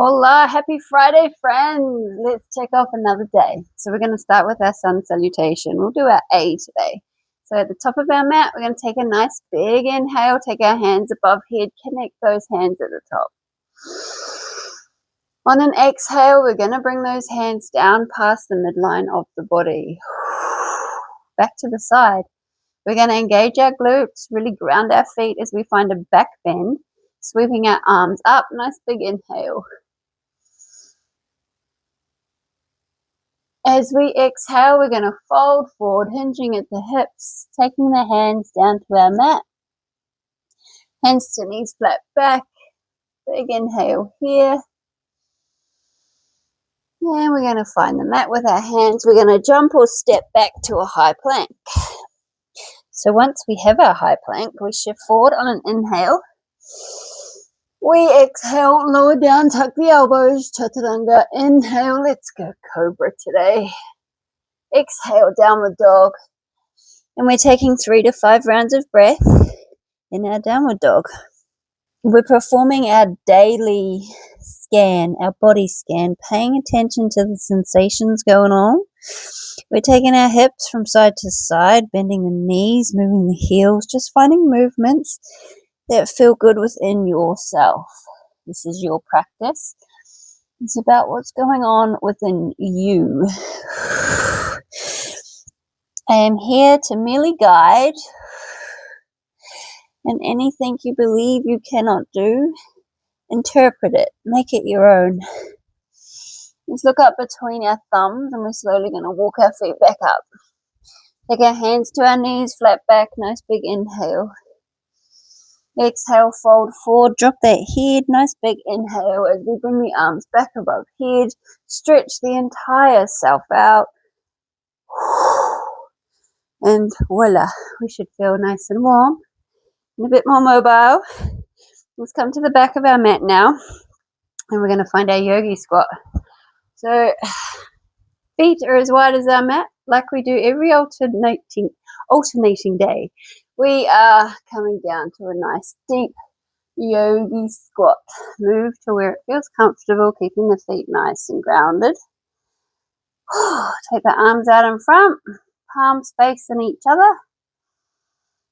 Hola, happy Friday, friends. Let's check off another day. So we're going to start with our sun salutation. We'll do our A today. So at the top of our mat, we're going to take a nice big inhale, take our hands above head, connect those hands at the top. On an exhale, we're going to bring those hands down past the midline of the body. Back to the side. We're going to engage our glutes, really ground our feet as we find a back bend, sweeping our arms up. Nice big inhale. As we exhale, we're going to fold forward, hinging at the hips, taking the hands down to our mat. Hands to knees flat back. Big inhale here. And we're going to find the mat with our hands. We're going to jump or step back to a high plank. So once we have our high plank, we shift forward on an inhale. We exhale, lower down, tuck the elbows, chaturanga. Inhale, let's go cobra today. Exhale, downward dog. And we're taking 3 to 5 rounds of breath in our downward dog. We're performing our daily scan, our body scan, paying attention to the sensations going on. We're taking our hips from side to side, bending the knees, moving the heels, just finding movements that feel good within yourself. This is your practice. It's about what's going on within you. I am here to merely guide, and anything you believe you cannot do, interpret it, make it your own. Let's look up between our thumbs, and we're slowly going to walk our feet back up. Take our hands to our knees, flat back, nice big inhale. Exhale, fold forward, drop that head, nice big inhale as we bring the arms back above head, stretch the entire self out. And voila, we should feel nice and warm and a bit more mobile. Let's come to the back of our mat now, and we're going to find our yogi squat. So feet are as wide as our mat, like we do every alternating day. We are coming down to a nice deep yogi squat. Move to where it feels comfortable, keeping the feet nice and grounded. Take the arms out in front. Palms facing each other.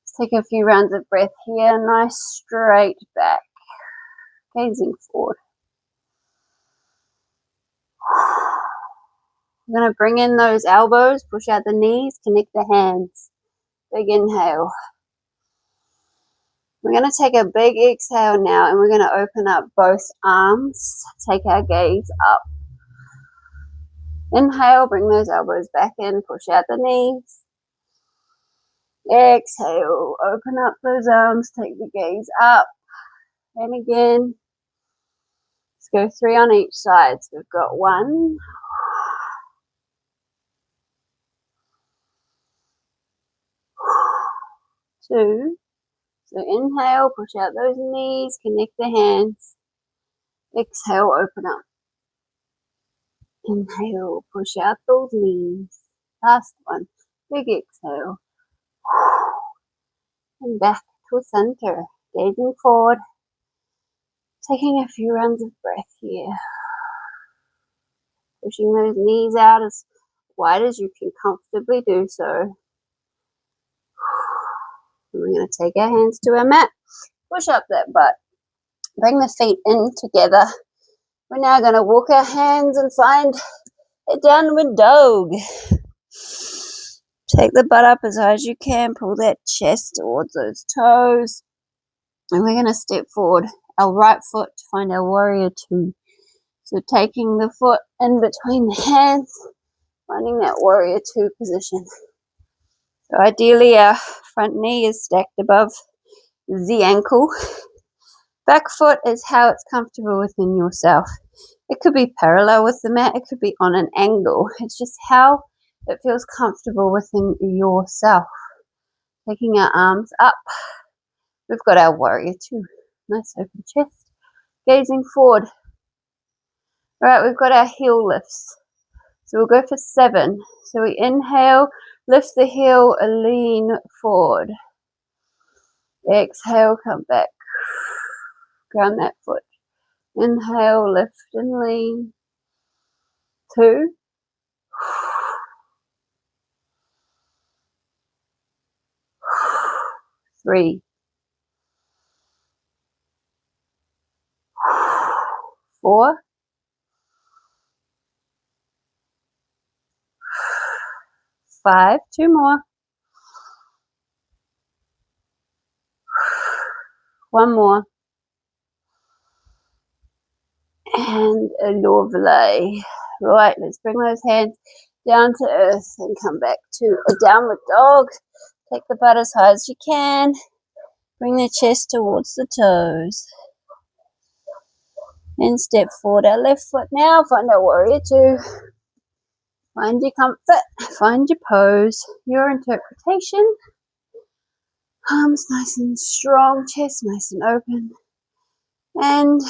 Let's take a few rounds of breath here. Nice straight back. Gazing forward. We're going to bring in those elbows. Push out the knees. Connect the hands. Big inhale. We're going to take a big exhale now, and we're going to open up both arms. Take our gaze up. Inhale, bring those elbows back in, push out the knees. Exhale, open up those arms, take the gaze up. And again, let's go 3 on each side. So we've got 1, 2. So inhale, push out those knees, connect the hands. Exhale, open up. Inhale, push out those knees. Last one, big exhale. And back to center, gazing forward. Taking a few rounds of breath here. Pushing those knees out as wide as you can comfortably do so. And we're going to take our hands to our mat. Push up that butt. Bring the feet in together. We're now going to walk our hands and find a downward dog. Take the butt up as high as you can. Pull that chest towards those toes. And we're going to step forward. Our right foot to find our warrior 2. So taking the foot in between the hands, finding that warrior 2 position. So ideally our front knee is stacked above the ankle. Back foot is how it's comfortable within yourself. It could be parallel with the mat, it could be on an angle. It's just how it feels comfortable within yourself. Taking our arms up. We've got our warrior 2. Nice open chest. Gazing forward. Alright, we've got our heel lifts. So we'll go for 7. So we inhale, lift the heel, lean forward. Exhale, come back. Ground that foot. Inhale, lift and lean. 2. 3. 4. 5. 2 more. 1 more. And a lovely. Right, let's bring those hands down to earth and come back to a downward dog. Take the butt as high as you can. Bring the chest towards the toes. And step forward our left foot now. Find our warrior 2. Find your comfort. Find your pose. Your interpretation. Arms nice and strong. Chest nice and open. And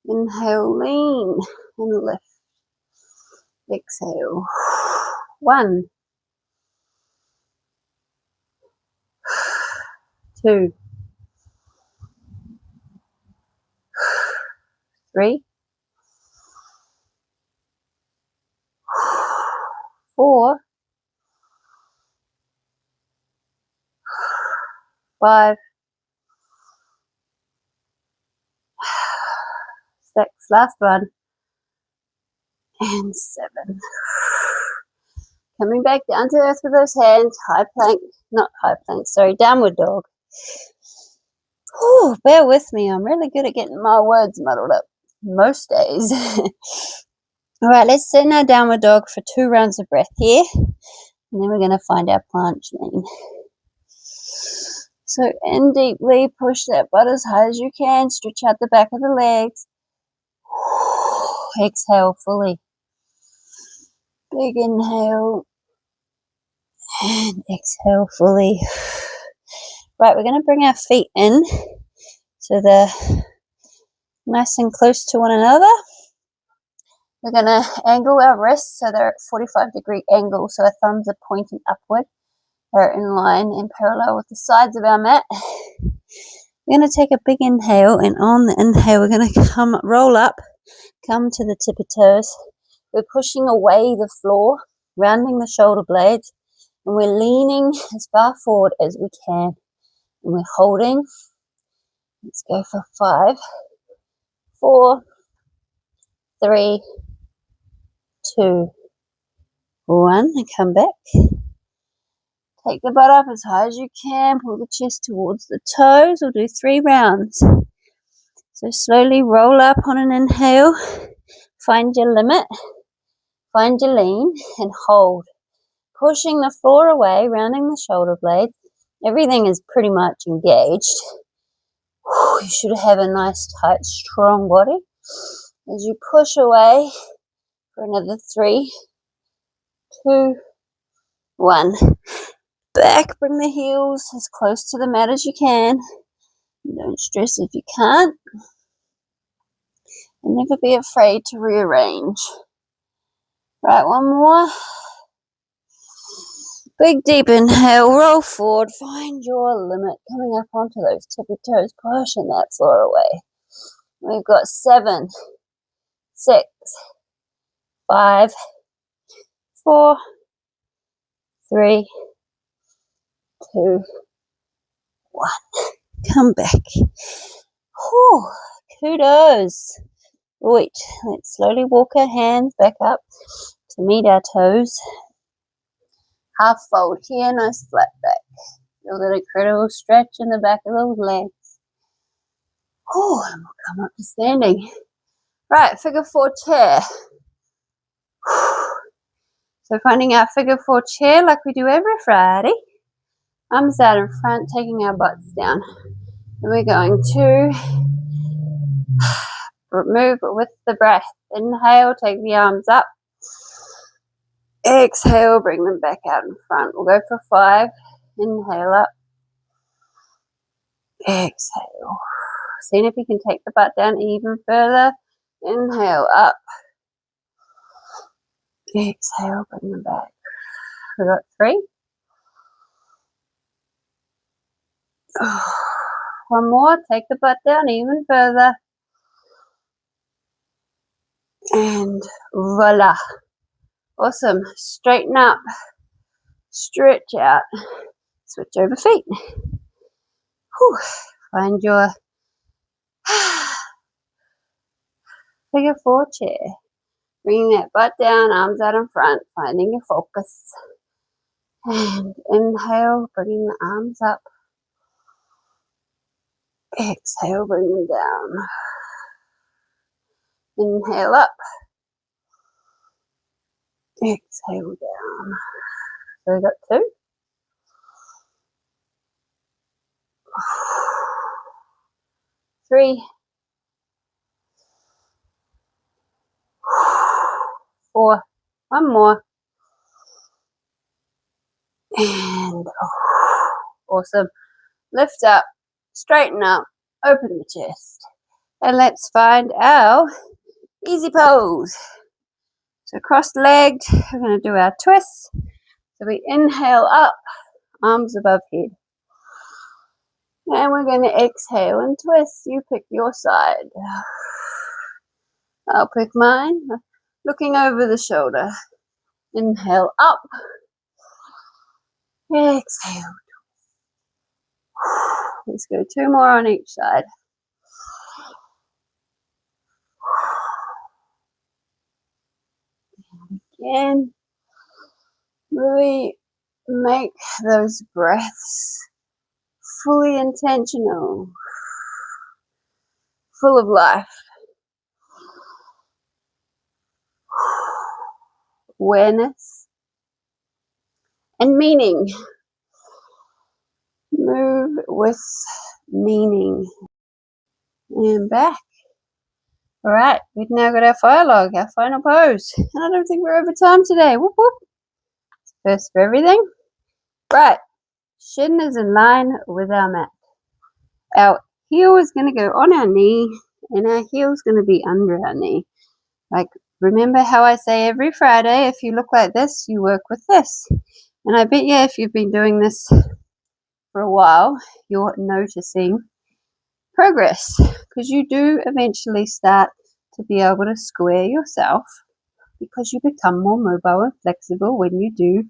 inhale, lean and lift. Exhale. 1. 2. 3. 4. 5. 6. Last one. And 7. Coming back down to earth with those hands. High plank. Not high plank, sorry. Downward dog. Oh, bear with me. I'm really good at getting my words muddled up most days. All right, let's sit in our downward dog for 2 rounds of breath here. And then we're going to find our planche lean. So in deeply, push that butt as high as you can. Stretch out the back of the legs. Exhale fully. Big inhale. And exhale fully. Right, we're going to bring our feet in so they're nice and close to one another. We're going to angle our wrists so they're at 45-degree angle, so our thumbs are pointing upward. They're in line and parallel with the sides of our mat. We're going to take a big inhale, and on the inhale, we're going to roll up, come to the tip of toes. We're pushing away the floor, rounding the shoulder blades, and we're leaning as far forward as we can. And we're holding. Let's go for 5, 4, 3, 2, 1, and come back. Take the butt up as high as you can. Pull the chest towards the toes. We'll do 3 rounds. So slowly roll up on an inhale. Find your limit. Find your lean and hold. Pushing the floor away, rounding the shoulder blades. Everything is pretty much engaged. You should have a nice, tight, strong body. As you push away for another 3, 2, 1. Back, bring the heels as close to the mat as you can. Don't stress if you can't. And never be afraid to rearrange. Right, 1 more. Big deep inhale, roll forward, find your limit. Coming up onto those tippy toes, pushing that floor away. We've got 7, 6, 5, 4, 3, 2, 1. Come back. Whew, kudos. Right, let's slowly walk our hands back up to meet our toes. Half fold here, nice flat back. Feel that incredible stretch in the back of those legs. Oh, and we'll come up to standing. Right, figure 4 chair. So finding our figure 4 chair like we do every Friday. Arms out in front, taking our butts down. And we're going to move with the breath. Inhale, take the arms up. Exhale, bring them back out in front. We'll go for 5. Inhale up. Exhale. Seeing if you can take the butt down even further. Inhale up. Exhale, bring them back. We've got 3. 1 more. Take the butt down even further. And voila. Awesome. Straighten up, stretch out, switch over feet. Whew. Find your figure four chair. Bringing that butt down, arms out in front, finding your focus. And inhale, bringing the arms up. Exhale, bring them down. Inhale up. Exhale down. So we got 2. 3. 4. 1 more. And awesome. Lift up, straighten up, open the chest. And let's find our easy pose. So cross-legged, we're going to do our twists. So we inhale up, arms above head. And we're going to exhale and twist. You pick your side. I'll pick mine. Looking over the shoulder. Inhale up. Exhale. Let's go 2 more on each side. Again, really make those breaths fully intentional, full of life, awareness, and meaning. Move with meaning. And back. All right, we've now got our fire log, our final pose. And I don't think we're over time today. Whoop, whoop. First for everything. Right, shin is in line with our mat. Our heel is going to go on our knee, and our heel is going to be under our knee. Like, remember how I say every Friday, if you look like this, you work with this. And I bet you if you've been doing this for a while, you're noticing progress, because you do eventually start to be able to square yourself, because you become more mobile and flexible when you do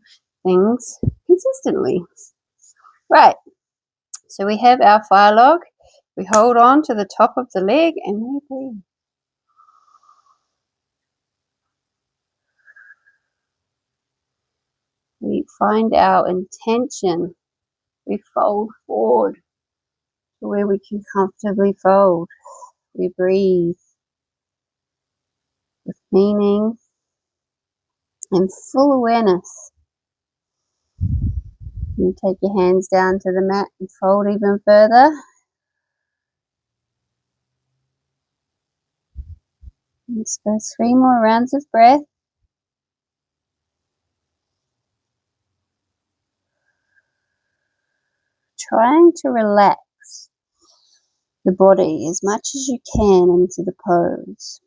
things consistently. Right, so we have our fire log. We hold on to the top of the leg and we breathe. We find our intention. We fold forward to where we can comfortably fold. We breathe with meaning and full awareness. You take your hands down to the mat and fold even further. Let's go 3 more rounds of breath. Trying to relax the body as much as you can into the pose.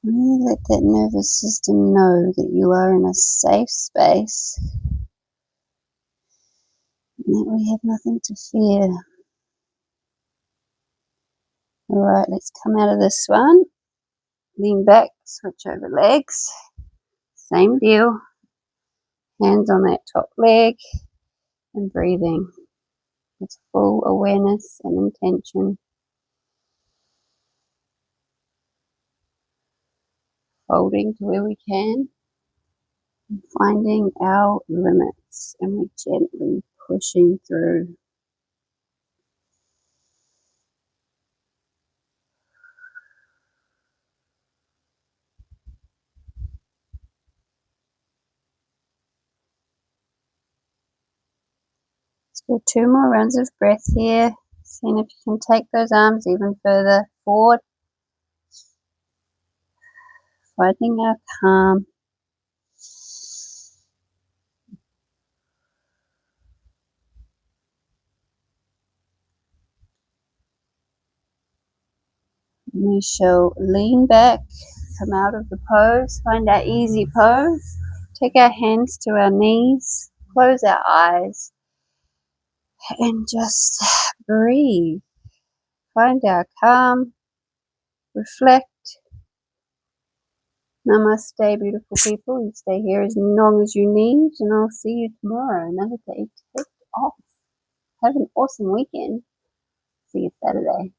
Really let that nervous system know that you are in a safe space and that we have nothing to fear. Alright, let's come out of this one. Lean back, switch over legs. Same deal. Hands on that top leg and breathing with full awareness and intention. Folding to where we can. And finding our limits, and we're gently pushing through. Let's do 2 more rounds of breath here. Seeing if you can take those arms even further forward. Finding our calm. We shall lean back, come out of the pose, find our easy pose. Take our hands to our knees, close our eyes, and just breathe. Find our calm. reflect. Namaste, beautiful people. You stay here as long as you need, and I'll see you tomorrow. Another day ticked off. Have an awesome weekend. See you Saturday.